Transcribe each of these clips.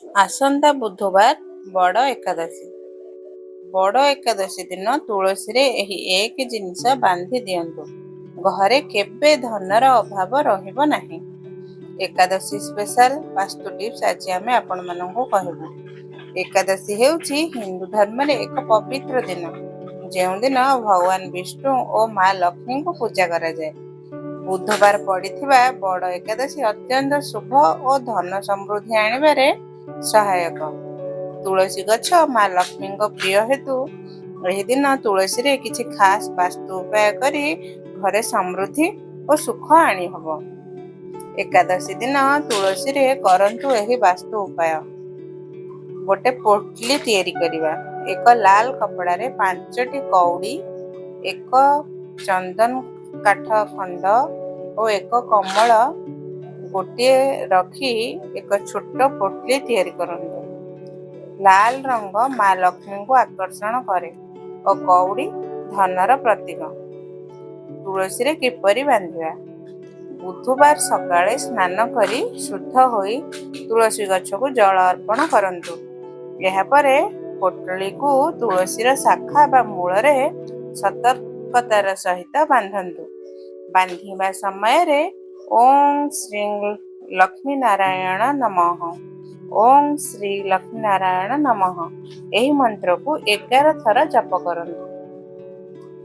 ଆସନ୍ତା ବୁଧବାର ବଡ଼ ଏକାଦଶୀ। ବଡ଼ ଏକାଦଶୀ ଦିନ ତୁଳସୀରେ ଏହି ଏକ ଜିନିଷ ବାନ୍ଧି ଦିଅନ୍ତୁ। ଘରେ କେବେ ଧନର ଅଭାବ ରହିବ ନାହିଁ। ଏକାଦଶୀ ସ୍ପେଶାଲ ବାସ୍ତୁ ଟିପ୍ସ ଆଜି ଆମେ ଆପଣମାନଙ୍କୁ କହିବୁ। ଏକାଦଶୀ ହେଉଛି ହିନ୍ଦୁ ଧର୍ମରେ ଏକ ପବିତ୍ର ଦିନ, ଯେଉଁଦିନ ଭଗବାନ ବିଷ୍ଣୁ ଓ ମା ଲକ୍ଷ୍ମୀଙ୍କୁ ପୂଜା କରାଯାଏ। ବୁଧବାର ପଡ଼ିଥିବା ବଡ଼ ଏକାଦଶୀ ଅତ୍ୟନ୍ତ ଶୁଭ ଓ ଧନ ସମୃଦ୍ଧି ଆଣିବାରେ ସହାୟକ। ତୁଳସୀ ଗଛ ମା ଲକ୍ଷ୍ମୀଙ୍କ ପ୍ରିୟ ହେତୁ ଏହି ଦିନ ତୁଳସୀରେ କିଛି ଖାସ୍ ବାସ୍ତୁ ଉପାୟ କରି ଘରେ ସମୃଦ୍ଧି ଓ ସୁଖ ଆଣିହେବ। ଏକାଦଶୀ ଦିନ ତୁଳସୀରେ କରନ୍ତୁ ଏହି ବାସ୍ତୁ ଉପାୟ। ଗୋଟେ ପୋଟଲି ତିଆରି କରିବା। ଏକ ଲାଲ କପଡ଼ାରେ 5ଟି କଉଡ଼ି, ଏକ ଚନ୍ଦନ କାଠ ଖଣ୍ଡ ଓ ଏକ କମଳ ଗୋଟିଏ ରଖି ଏକ ଛୋଟ ପୋଟଲି ତିଆରି କରନ୍ତୁ। ଲାଲ ରଙ୍ଗ ମା ଲକ୍ଷ୍ମୀଙ୍କୁ ଆକର୍ଷଣ କରେ ଓ କଉଡ଼ି ଧନର ପ୍ରତୀକ। ତୁଳସୀରେ କିପରି ବାନ୍ଧିବା? ବୁଧବାର ସକାଳେ ସ୍ନାନ କରି ଶୁଦ୍ଧ ହୋଇ ତୁଳସୀ ଗଛକୁ ଜଳ ଅର୍ପଣ କରନ୍ତୁ। ଏହାପରେ ପୋଟଳିକୁ ତୁଳସୀର ଶାଖା ବା ମୂଳରେ ସତର୍କତାର ସହିତ ବାନ୍ଧନ୍ତୁ। ବାନ୍ଧିବା ସମୟରେ ଓଁ ଶ୍ରୀ ଲକ୍ଷ୍ମୀ ନାରାୟଣ ନମଃ, ଓଁ ଶ୍ରୀ ଲକ୍ଷ୍ମୀ ନାରାୟଣ ନମଃ ଏହି ମନ୍ତ୍ରକୁ 11 ଥର ଜପ କରନ୍ତୁ।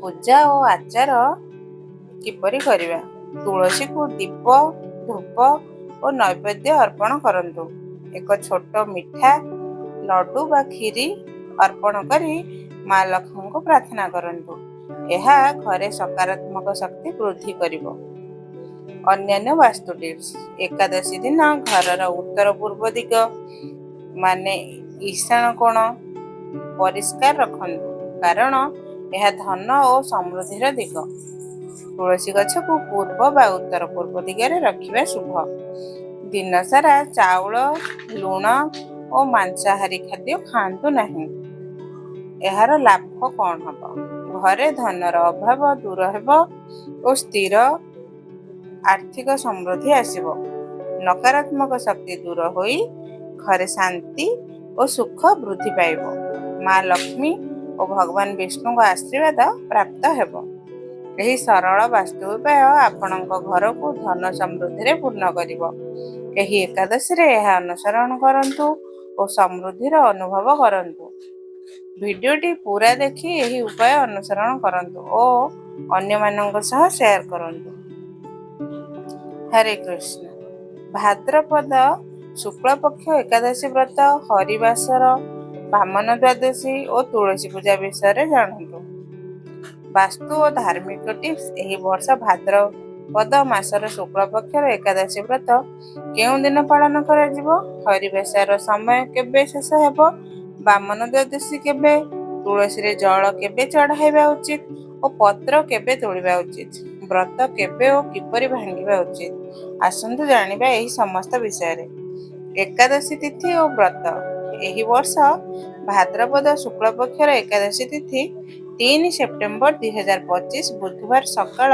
ପୂଜା ଓ ଆଚାର କିପରି କରିବା? ତୁଳସୀକୁ ଦୀପ, ଧୂପ ଓ ନୈବେଦ୍ୟ ଅର୍ପଣ କରନ୍ତୁ। ଏକ ଛୋଟ ମିଠା, ଲଡୁ ବା କ୍ଷୀରି ଅର୍ପଣ କରି ମା ଲକ୍ଷ୍ମୀଙ୍କୁ ପ୍ରାର୍ଥନା କରନ୍ତୁ। ଏହା ଘରେ ସକାରାତ୍ମକ ଶକ୍ତି ବୃଦ୍ଧି କରିବ। ଅନ୍ୟାନ୍ୟ ବାସ୍ତୁ ଟିପ୍ସ। ଏକାଦଶୀ ଦିନ ଘରର ଉତ୍ତର ପୂର୍ବ ଦିଗ ମାନେ ଈଶାନ କୋଣ ପରିଷ୍କାର ରଖନ୍ତୁ, କାରଣ ଏହା ଧନ ଓ ସମୃଦ୍ଧିର ଦିଗ। ତୁଳସୀ ଗଛକୁ ପୂର୍ବ ବା ଉତ୍ତର ପୂର୍ବ ଦିଗରେ ରଖିବା ଶୁଭ। ଦିନସାରା ଚାଉଳ, ଲୁଣ ଓ ମାଂସାହାରୀ ଖାଦ୍ୟ ଖାଆନ୍ତୁ ନାହିଁ। ଏହାର ଲାଭ କ'ଣ ହେବ? ଘରେ ଧନର ଅଭାବ ଦୂର ହେବ ଓ ସ୍ଥିର ଆର୍ଥିକ ସମୃଦ୍ଧି ଆସିବ। ନକାରାତ୍ମକ ଶକ୍ତି ଦୂର ହୋଇ ଘରେ ଶାନ୍ତି ଓ ସୁଖ ବୃଦ୍ଧି ପାଇବ। ମା ଲକ୍ଷ୍ମୀ ଓ ଭଗବାନ ବିଷ୍ଣୁଙ୍କ ଆଶୀର୍ବାଦ ପ୍ରାପ୍ତ ହେବ। ଏହି ସରଳ ବାସ୍ତୁ ଉପାୟ ଆପଣଙ୍କ ଘରକୁ ଧନ ସମୃଦ୍ଧିରେ ପୂର୍ଣ୍ଣ କରିବ। ଏହି ଏକାଦଶୀରେ ଏହା ଅନୁସରଣ କରନ୍ତୁ ଓ ସମୃଦ୍ଧିର ଅନୁଭବ କରନ୍ତୁ। ଭିଡ଼ିଓଟି ପୁରା ଦେଖି ଏହି ଉପାୟ ଅନୁସରଣ କରନ୍ତୁ ଓ ଅନ୍ୟମାନଙ୍କ ସହ ସେୟାର କରନ୍ତୁ। ହରେ କୃଷ୍ଣ। ଭାଦ୍ରପଦ ଶୁକ୍ଳପକ୍ଷ ଏକାଦଶୀ ବ୍ରତ, ହରିବାସର, ବାମନ ଦ୍ୱାଦଶୀ ଓ ତୁଳସୀ ପୂଜା ବିଷୟରେ ଜାଣନ୍ତୁ। ବାସ୍ତୁ ଓ ଧାର୍ମିକ ଟିପ୍ସ। ଏହି ବର୍ଷ ଭାଦ୍ରପଦ ମାସର ଶୁକ୍ଳପକ୍ଷର ଏକାଦଶୀ ବ୍ରତ କେଉଁ ଦିନ ପାଳନ କରାଯିବ? ହରିବାସର ସମୟ କେବେ ଶେଷ ହେବ? ବାମନ ଦ୍ୱାଦଶୀ କେବେ? ତୁଳସୀରେ ଜଳ କେବେ ଚଢ଼ାଇବା ଉଚିତ ଓ ପତ୍ର କେବେ ତୋଳିବା ଉଚିତ? ବ୍ରତ କେବେ ଓ କିପରି ଭାଙ୍ଗିବା ଉଚିତ? ଆସନ୍ତୁ ଜାଣିବା ଏହି ସମସ୍ତ ବିଷୟରେ। ଏକାଦଶୀ ତିଥି ଓ ବ୍ରତ। ଏହି ବର୍ଷ ଭାଦ୍ରପଦ ଶୁକ୍ଳପକ୍ଷର ଏକାଦଶୀ ତିଥି 3 ସେପ୍ଟେମ୍ବର 2025 ବୁଧବାର ସକାଳ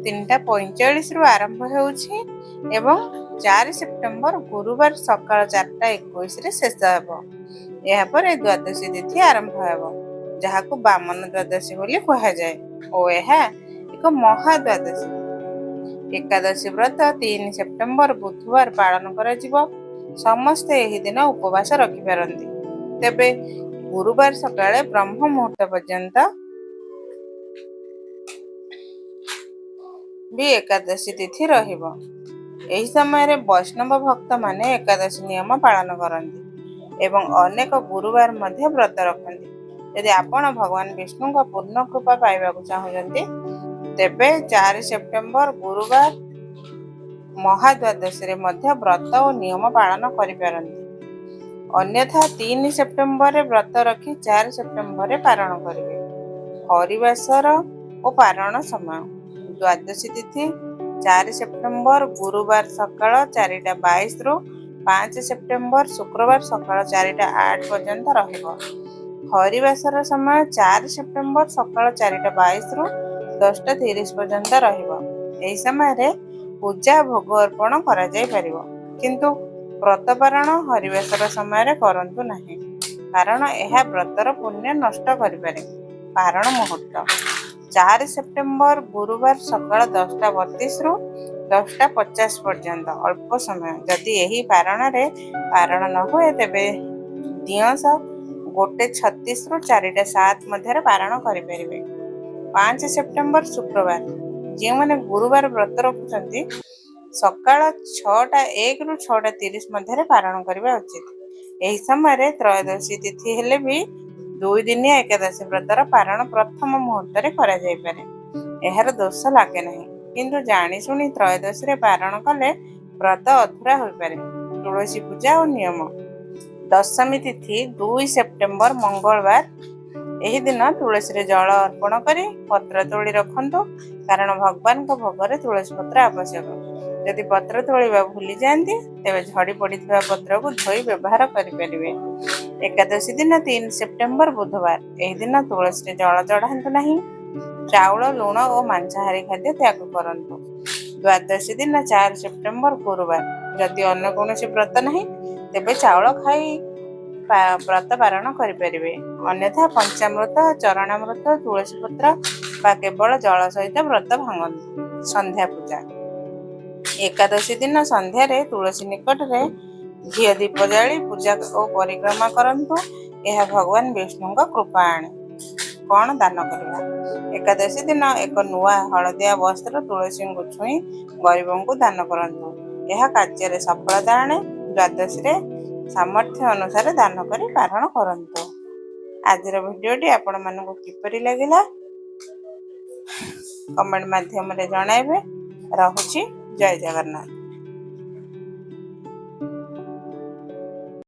3:45ରୁ ଆରମ୍ଭ ହେଉଛି ଏବଂ 4 ସେପ୍ଟେମ୍ବର ଗୁରୁବାର ସକାଳ 4:21ରେ ଶେଷ ହେବ। ଏହାପରେ ଦ୍ୱାଦଶୀ ତିଥି ଆରମ୍ଭ ହେବ, ଯାହାକୁ ବାମନ ଦ୍ୱାଦଶୀ ବୋଲି କୁହାଯାଏ ଓ ଏହା ଏକ ମହାଦ୍ୱାଦଶୀ। ଏକାଦଶୀ ବ୍ରତ 3 ସେପ୍ଟେମ୍ବର ବୁଧବାର ପାଳନ କରାଯିବ। ସମସ୍ତେ ଏହି ଦିନ ଉପବାସ ରଖିପାରନ୍ତି, ତେବେ ଗୁରୁବାର ସକାଳେ ବ୍ରହ୍ମ ମୁହୂର୍ତ୍ତ ପର୍ଯ୍ୟନ୍ତ ବି ଏକାଦଶୀ ତିଥି ରହିବ। ଏହି ସମୟରେ ବୈଷ୍ଣବ ଭକ୍ତମାନେ ଏକାଦଶୀ ନିୟମ ପାଳନ କରନ୍ତି ଏବଂ ଅନେକ ଗୁରୁବାର ମଧ୍ୟ ବ୍ରତ ରଖନ୍ତି। ଯଦି ଆପଣ ଭଗବାନ ବିଷ୍ଣୁଙ୍କ ପୂର୍ଣ୍ଣ କୃପା ପାଇବାକୁ ଚାହୁଁଛନ୍ତି, ତେବେ 4 ସେପ୍ଟେମ୍ବର ଗୁରୁବାର ମହାଦ୍ୱାଦଶୀରେ ମଧ୍ୟ ବ୍ରତ ଓ ନିୟମ ପାଳନ କରିପାରନ୍ତି। ଅନ୍ୟଥା 3 ସେପ୍ଟେମ୍ବରରେ ବ୍ରତ ରଖି 4 ସେପ୍ଟେମ୍ବରରେ ପାରଣ କରିବେ। ହରିବାସର ଓ ପାରଣ ସମୟ। ଦ୍ୱାଦଶୀ ତିଥି 4 ସେପ୍ଟେମ୍ବର ଗୁରୁବାର ସକାଳ 4:22ରୁ 5 ସେପ୍ଟେମ୍ବର ଶୁକ୍ରବାର ସକାଳ 4:08 ପର୍ଯ୍ୟନ୍ତ ରହିବ। ହରିବାସର ସମୟ 4 ସେପ୍ଟେମ୍ବର ସକାଳ 4:22ରୁ 10:30 ପର୍ଯ୍ୟନ୍ତ ରହିବ। ଏହି ସମୟରେ ପୂଜା ଭୋଗ ଅର୍ପଣ କରାଯାଇପାରିବ, କିନ୍ତୁ ବ୍ରତପାରଣ ହରିବେଶର ସମୟରେ କରନ୍ତୁ ନାହିଁ, କାରଣ ଏହା ବ୍ରତର ପୁଣ୍ୟ ନଷ୍ଟ କରିପାରେ। ପାରଣ ମୁହୂର୍ତ୍ତ 4 ସେପ୍ଟେମ୍ବର ଗୁରୁବାର ସକାଳ 10:32ରୁ 10:50 ପର୍ଯ୍ୟନ୍ତ ଅଳ୍ପ ସମୟ। ଯଦି ଏହି ପାରଣରେ ପାରଣ ନ ହୁଏ ତେବେ ଦିଅଁସ 1:36ରୁ 4:07 ମଧ୍ୟରେ ପାରଣ କରିପାରିବେ। 5 ସେପ୍ଟେମ୍ବର ଶୁକ୍ରବାର ଯେଉଁମାନେ ଗୁରୁବାର ବ୍ରତ ରଖୁଛନ୍ତି ସକାଳ 6:01ରୁ 6:30 ମଧ୍ୟରେ ପାରଣ କରିବା ଉଚିତ। ଏହି ସମୟରେ ତ୍ରୟୋଦଶୀ ତିଥି ହେଲେ ବି 2 ଦିନିଆ ଏକାଦଶୀ ବ୍ରତର ପାରଣ ପ୍ରଥମ ମୁହୂର୍ତ୍ତରେ କରାଯାଇପାରେ। ଏହାର ଦୋଷ ଲାଗେ ନାହିଁ, କିନ୍ତୁ ଜାଣିଶୁଣି ତ୍ରୟୋଦଶୀରେ ପାରଣ କଲେ ବ୍ରତ ଅଧୁରା ହୋଇପାରେ। ତୁଳସୀ ପୂଜା ଓ ନିୟମ। ଦଶମୀ ତିଥି 2 ସେପ୍ଟେମ୍ବର ମଙ୍ଗଳବାର। ଏହି ଦିନ ତୁଳସୀରେ ଜଳ ଅର୍ପଣ କରି ପତ୍ର ତୋଳି ରଖନ୍ତୁ, କାରଣ ଭଗବାନଙ୍କ ଭୋଗରେ ତୁଳସୀ ପତ୍ର ଆବଶ୍ୟକ। ଯଦି ପତ୍ର ତୋଳିବା ଭୁଲି ଯାଆନ୍ତି ତେବେ ଝଡ଼ି ପଡ଼ିଥିବା ପତ୍ରକୁ ଧୋଇ ବ୍ୟବହାର କରିପାରିବେ। ଏକାଦଶୀ ଦିନ 3 ସେପ୍ଟେମ୍ବର ବୁଧବାର। ଏହି ଦିନ ତୁଳସୀରେ ଜଳ ଚଢ଼ାନ୍ତୁ ନାହିଁ। ଚାଉଳ, ଲୁଣ ଓ ମାଂସାହାରୀ ଖାଦ୍ୟ ତ୍ୟାଗ କରନ୍ତୁ। ଦ୍ୱାଦଶୀ ଦିନ 4 ସେପ୍ଟେମ୍ବର ଗୁରୁବାର। ଯଦି ଅନ୍ୟ କୌଣସି ବ୍ରତ ନାହିଁ ତେବେ ଚାଉଳ ଖାଇ ବ୍ରତ ପାରଣ କରିପାରିବେ, ଅନ୍ୟଥା ପଞ୍ଚାମୃତ, ଚରଣାମୃତ, ତୁଳସୀ ପତ୍ର ବା କେବଳ ଜଳ ସହିତ ବ୍ରତ ଭାଙ୍ଗନ୍ତୁ। ସନ୍ଧ୍ୟା ପୂଜା। ଏକାଦଶୀ ଦିନ ସନ୍ଧ୍ୟାରେ ତୁଳସୀ ନିକଟରେ ଘିଅ ଦୀପ ଜାଳି ପୂଜା ଓ ପରିକ୍ରମା କରନ୍ତୁ। ଏହା ଭଗବାନ ବିଷ୍ଣୁଙ୍କ କୃପା ଆଣେ। କ'ଣ ଦାନ କରିବା? ଏକାଦଶୀ ଦିନ ଏକ ନୂଆ ହଳଦିଆ ବସ୍ତ୍ର ତୁଳସୀଙ୍କୁ ଛୁଇଁ ଗରିବଙ୍କୁ ଦାନ କରନ୍ତୁ। ଏହା କାର୍ଯ୍ୟରେ ସଫଳତା ଆଣେ। ଦ୍ୱାଦଶୀରେ ସାମର୍ଥ୍ୟ ଅନୁସାରେ ଦାନ କରି ପାରଣ କରନ୍ତୁ। ଆଜିର ଭିଡ଼ିଓଟି ଆପଣମାନଙ୍କୁ କିପରି ଲାଗିଲା କମେଣ୍ଟ ମାଧ୍ୟମରେ ଜଣାଇବେ। ରହୁଛି। ଜୟ ଜଗନ୍ନାଥ।